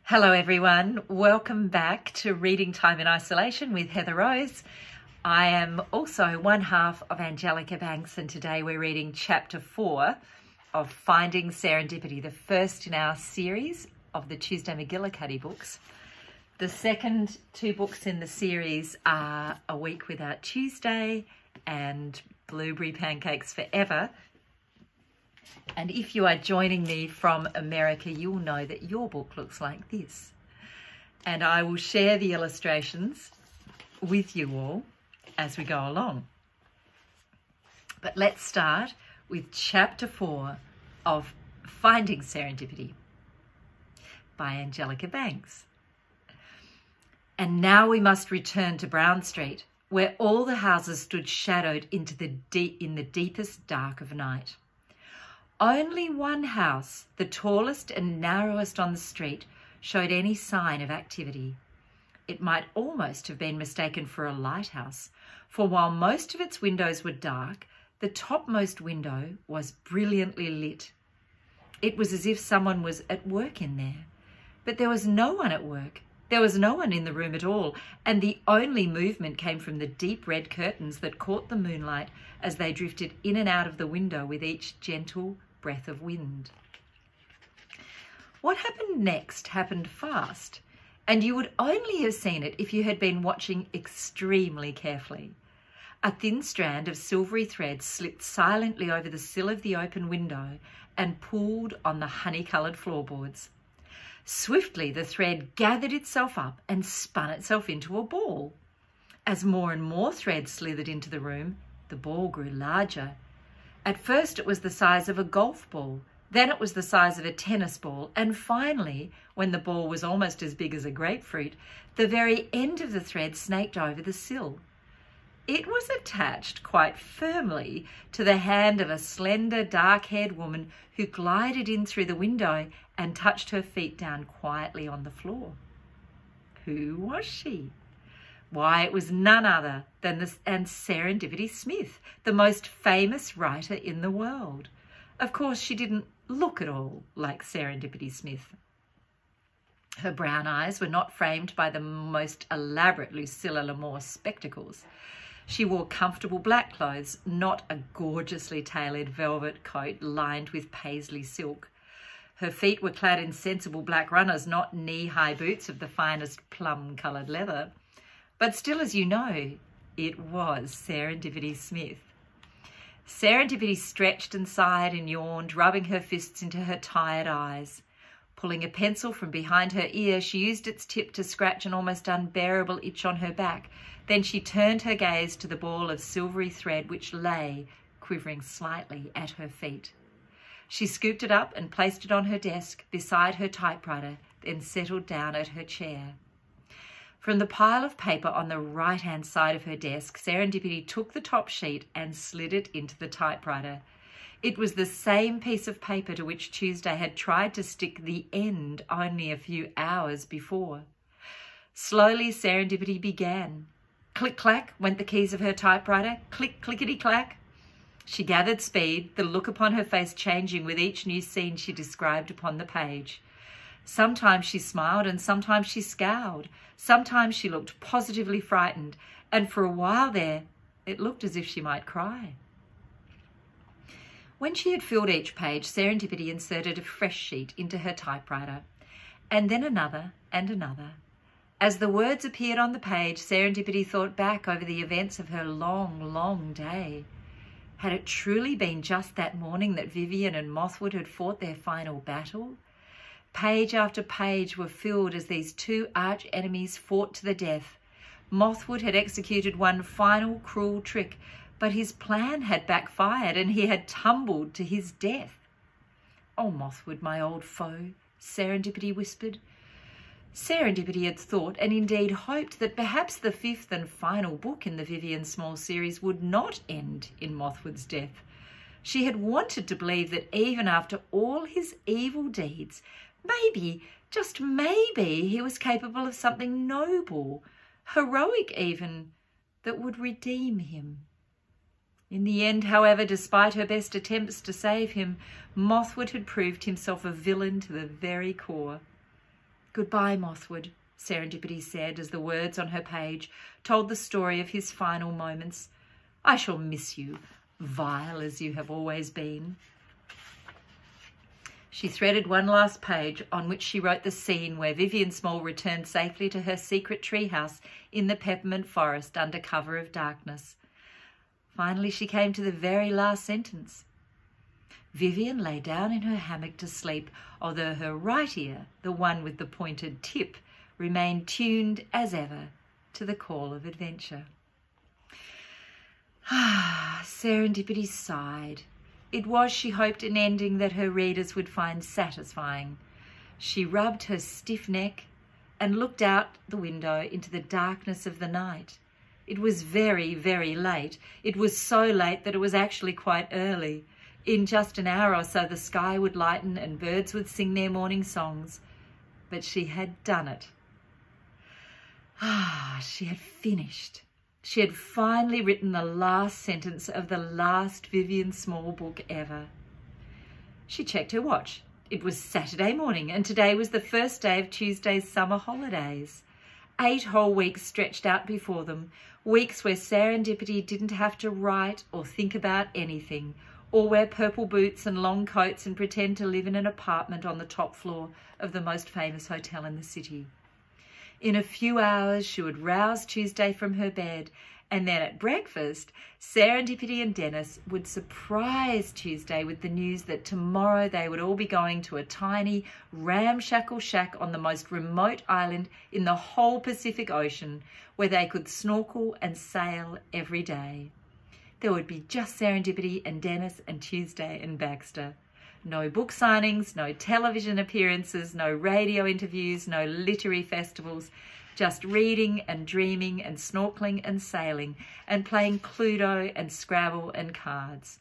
Hello everyone, welcome back to Reading Time in Isolation with Heather Rose. I am also one half of Angelica Banks, and today we're reading chapter 4 of Finding Serendipity, the first in our series of the Tuesday McGillycuddy books. The second two books in the series are A Week Without Tuesday and Blueberry Pancakes Forever. And if you are joining me from America, you'll know that your book looks like this. And I will share the illustrations with you all as we go along. But let's start with chapter 4 of Finding Serendipity by Angelica Banks. And now we must return to Brown Street, where all the houses stood shadowed in the deepest dark of night. Only one house, the tallest and narrowest on the street, showed any sign of activity. It might almost have been mistaken for a lighthouse, for while most of its windows were dark, the topmost window was brilliantly lit. It was as if someone was at work in there, but there was no one at work. There was no one in the room at all, and the only movement came from the deep red curtains that caught the moonlight as they drifted in and out of the window with each gentle breath of wind. What happened next happened fast, and you would only have seen it if you had been watching extremely carefully. A thin strand of silvery thread slipped silently over the sill of the open window and pulled on the honey-coloured floorboards. Swiftly the thread gathered itself up and spun itself into a ball. As more and more thread slithered into the room, the ball grew larger. At first it was the size of a golf ball, then it was the size of a tennis ball, and finally, when the ball was almost as big as a grapefruit, the very end of the thread snaked over the sill. It was attached quite firmly to the hand of a slender, dark-haired woman who glided in through the window and touched her feet down quietly on the floor. Who was she? Why, it was none other than Serendipity Smith, the most famous writer in the world. Of course, she didn't look at all like Serendipity Smith. Her brown eyes were not framed by the most elaborate Lucilla Lamore spectacles. She wore comfortable black clothes, not a gorgeously tailored velvet coat lined with paisley silk. Her feet were clad in sensible black runners, not knee-high boots of the finest plum-coloured leather. But still, as you know, it was Serendipity Smith. Serendipity stretched and sighed and yawned, rubbing her fists into her tired eyes. Pulling a pencil from behind her ear, she used its tip to scratch an almost unbearable itch on her back. Then she turned her gaze to the ball of silvery thread which lay, quivering slightly, at her feet. She scooped it up and placed it on her desk beside her typewriter, then settled down at her chair. From the pile of paper on the right-hand side of her desk, Serendipity took the top sheet and slid it into the typewriter. It was the same piece of paper to which Tuesday had tried to stick the end only a few hours before. Slowly, Serendipity began. Click-clack went the keys of her typewriter. Click-clickety-clack. She gathered speed, the look upon her face changing with each new scene she described upon the page. Sometimes she smiled and sometimes she scowled. Sometimes she looked positively frightened, and for a while there, it looked as if she might cry. When she had filled each page, Serendipity inserted a fresh sheet into her typewriter, and then another and another. As the words appeared on the page, Serendipity thought back over the events of her long, long day. Had it truly been just that morning that Vivian and Mothwood had fought their final battle? Page after page were filled as these two arch-enemies fought to the death. Mothwood had executed one final cruel trick, but his plan had backfired and he had tumbled to his death. "Oh, Mothwood, my old foe," Serendipity whispered. Serendipity had thought, and indeed hoped, that perhaps the fifth and final book in the Vivian Small series would not end in Mothwood's death. She had wanted to believe that even after all his evil deeds, maybe, just maybe, he was capable of something noble, heroic even, that would redeem him. In the end, however, despite her best attempts to save him, Mothwood had proved himself a villain to the very core. "Goodbye, Mothwood," Serendipity said as the words on her page told the story of his final moments. "I shall miss you, vile as you have always been." She threaded one last page on which she wrote the scene where Vivian Small returned safely to her secret treehouse in the peppermint forest under cover of darkness. Finally, she came to the very last sentence. Vivian lay down in her hammock to sleep, although her right ear, the one with the pointed tip, remained tuned as ever to the call of adventure. Serendipity sighed. It was, she hoped, an ending that her readers would find satisfying. She rubbed her stiff neck and looked out the window into the darkness of the night. It was very, very late. It was so late that it was actually quite early. In just an hour or so the sky would lighten and birds would sing their morning songs. But she had done it. She had finished. She had finally written the last sentence of the last Vivian Small book ever. She checked her watch. It was Saturday morning, and today was the first day of Tuesday's summer holidays. 8 whole weeks stretched out before them, weeks where Serendipity didn't have to write or think about anything, or wear purple boots and long coats and pretend to live in an apartment on the top floor of the most famous hotel in the city. In a few hours, she would rouse Tuesday from her bed, and then at breakfast, Serendipity and Dennis would surprise Tuesday with the news that tomorrow they would all be going to a tiny, ramshackle shack on the most remote island in the whole Pacific Ocean, where they could snorkel and sail every day. There would be just Serendipity and Dennis and Tuesday and Baxter. No book signings, no television appearances, no radio interviews, no literary festivals, just reading and dreaming and snorkeling and sailing and playing Cluedo and Scrabble and cards.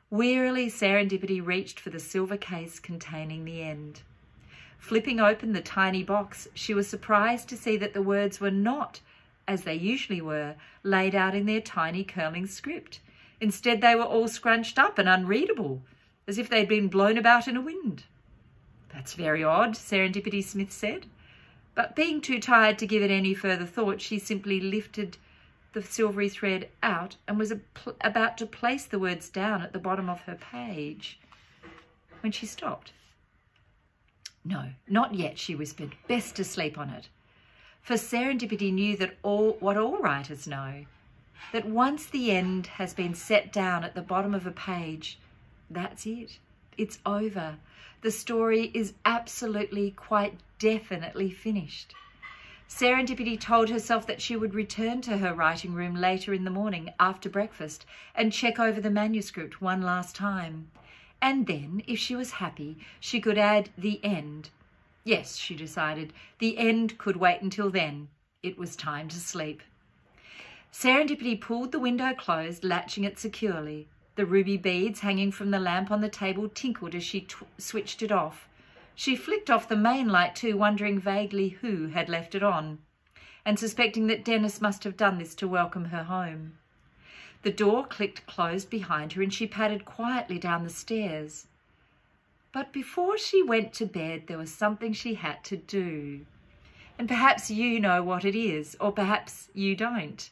Wearily, Serendipity reached for the silver case containing the end. Flipping open the tiny box, she was surprised to see that the words were not, as they usually were, laid out in their tiny curling script. Instead, they were all scrunched up and unreadable, as if they'd been blown about in a wind. "That's very odd," Serendipity Smith said. But being too tired to give it any further thought, she simply lifted the silvery thread out and was about to place the words down at the bottom of her page when she stopped. "No, not yet," she whispered. "Best to sleep on it." For Serendipity knew that what all writers know, that once the end has been set down at the bottom of a page, that's it. It's over. The story is absolutely, quite definitely finished. Serendipity told herself that she would return to her writing room later in the morning after breakfast and check over the manuscript one last time. And then, if she was happy, she could add the end. Yes, she decided, the end could wait until then. It was time to sleep. Serendipity pulled the window closed, latching it securely. The ruby beads hanging from the lamp on the table tinkled as she switched it off. She flicked off the main light too, wondering vaguely who had left it on, and suspecting that Dennis must have done this to welcome her home. The door clicked closed behind her and she padded quietly down the stairs. But before she went to bed, there was something she had to do. And perhaps you know what it is, or perhaps you don't.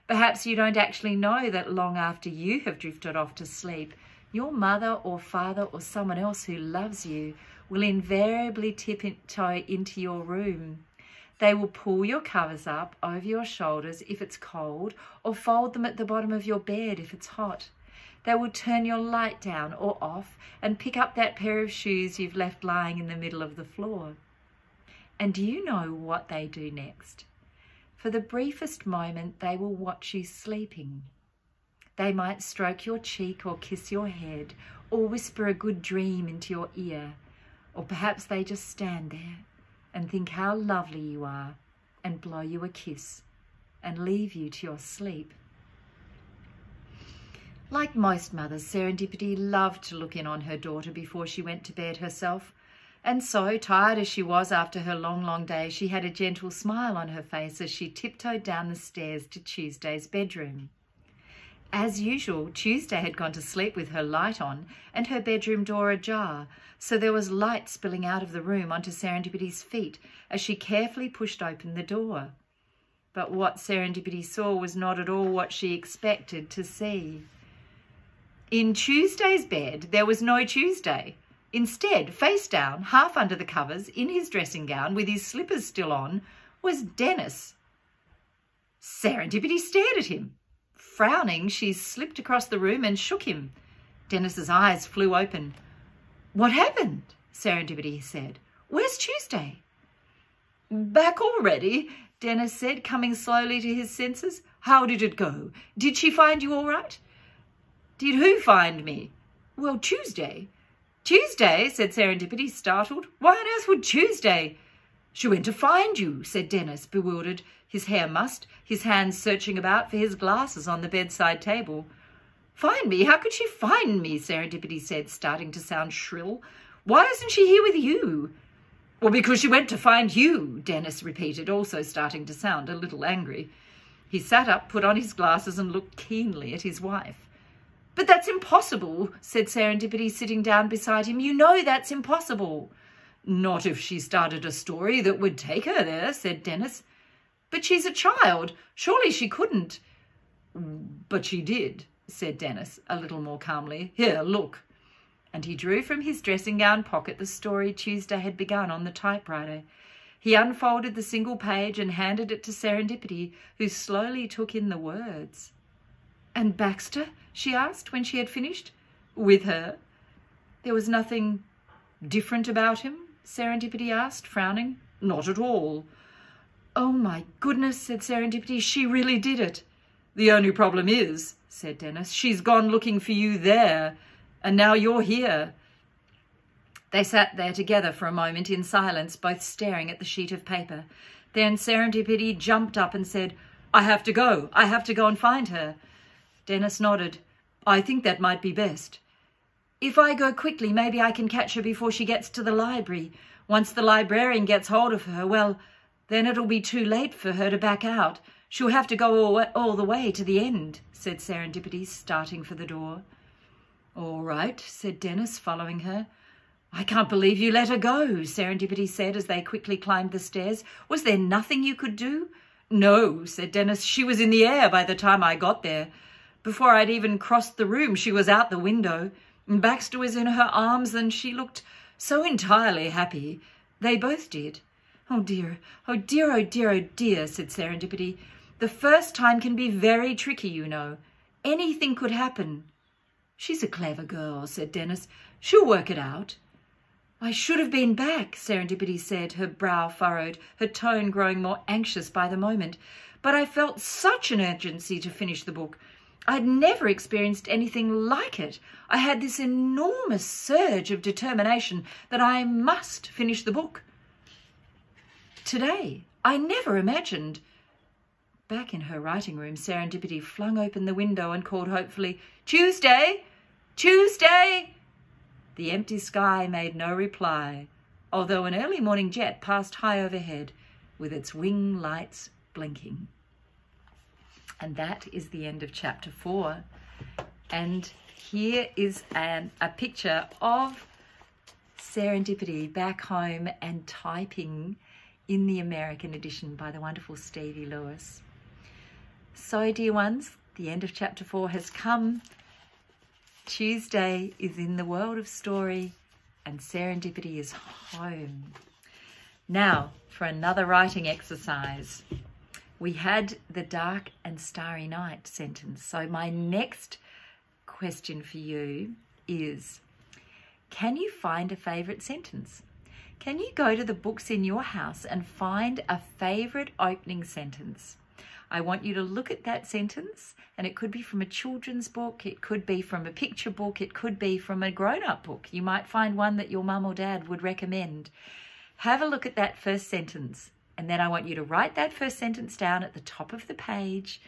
Perhaps you don't actually know that long after you have drifted off to sleep, your mother or father or someone else who loves you will invariably tiptoe into your room. They will pull your covers up over your shoulders if it's cold, or fold them at the bottom of your bed if it's hot. They will turn your light down or off and pick up that pair of shoes you've left lying in the middle of the floor. And do you know what they do next? For the briefest moment, they will watch you sleeping. They might stroke your cheek or kiss your head or whisper a good dream into your ear, or perhaps they just stand there and think how lovely you are and blow you a kiss and leave you to your sleep. Like most mothers, Serendipity loved to look in on her daughter before she went to bed herself. And so, tired as she was after her long, long day, she had a gentle smile on her face as she tiptoed down the stairs to Tuesday's bedroom. As usual, Tuesday had gone to sleep with her light on and her bedroom door ajar, so there was light spilling out of the room onto Serendipity's feet as she carefully pushed open the door. But what Serendipity saw was not at all what she expected to see. In Tuesday's bed, there was no Tuesday. Instead, face down, half under the covers, in his dressing gown, with his slippers still on, was Dennis. Serendipity stared at him. Frowning, she slipped across the room and shook him. Dennis's eyes flew open. "What happened?" Serendipity said. "Where's Tuesday?" "Back already?" Dennis said, coming slowly to his senses. "How did it go? Did she find you all right?" "Did who find me?" "Well, Tuesday." "Tuesday?" said Serendipity, startled. "Why on earth would Tuesday?" "She went to find you," said Dennis, bewildered, his hair mussed, his hands searching about for his glasses on the bedside table. "Find me? How could she find me?" Serendipity said, starting to sound shrill. "Why isn't she here with you?" "Well, because she went to find you," Dennis repeated, also starting to sound a little angry. He sat up, put on his glasses and looked keenly at his wife. "But that's impossible," said Serendipity, sitting down beside him. "You know that's impossible." "Not if she started a story that would take her there," said Dennis. "But she's a child. Surely she couldn't." "But she did," said Dennis, a little more calmly. "Here, look." And he drew from his dressing gown pocket the story Tuesday had begun on the typewriter. He unfolded the single page and handed it to Serendipity, who slowly took in the words. "And Baxter?" she asked when she had finished. "With her." "There was nothing different about him?" Serendipity asked, frowning. "Not at all." "Oh, my goodness," said Serendipity, "she really did it." "The only problem is," said Dennis, "she's gone looking for you there, and now you're here." They sat there together for a moment in silence, both staring at the sheet of paper. Then Serendipity jumped up and said, I have to go. I have to go and find her." Dennis nodded. "I think that might be best." "If I go quickly, maybe I can catch her before she gets to the library. Once the librarian gets hold of her, well, then it'll be too late for her to back out. She'll have to go all the way to the end," said Serendipity, starting for the door. "All right," said Dennis, following her. "I can't believe you let her go," Serendipity said as they quickly climbed the stairs. "Was there nothing you could do?" "No," said Dennis. "She was in the air by the time I got there. Before I'd even crossed the room, she was out the window. Baxter was in her arms and she looked so entirely happy. They both did." "Oh dear, oh dear, oh dear, oh dear," said Serendipity. "The first time can be very tricky, you know. Anything could happen." "She's a clever girl," said Dennis. "She'll work it out." "I should have been back," Serendipity said, her brow furrowed, her tone growing more anxious by the moment. "But I felt such an urgency to finish the book. I'd never experienced anything like it. I had this enormous surge of determination that I must finish the book. Today, I never imagined." Back in her writing room, Serendipity flung open the window and called hopefully, "Tuesday! Tuesday!" The empty sky made no reply, although an early morning jet passed high overhead with its wing lights blinking. And that is the end of chapter 4. And here is a picture of Serendipity back home and typing in the American edition by the wonderful Stevie Lewis. So, dear ones, the end of chapter 4 has come. Tuesday is in the world of story and Serendipity is home. Now, for another writing exercise. We had the dark and starry night sentence. So my next question for you is, can you find a favourite sentence? Can you go to the books in your house and find a favourite opening sentence? I want you to look at that sentence, and it could be from a children's book, it could be from a picture book, it could be from a grown-up book. You might find one that your mum or dad would recommend. Have a look at that first sentence, and then I want you to write that first sentence down at the top of the page,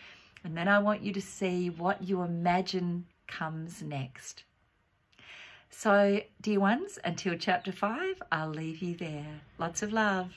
and then I want you to see what you imagine comes next. So, dear ones, until chapter 5, I'll leave you there. Lots of love.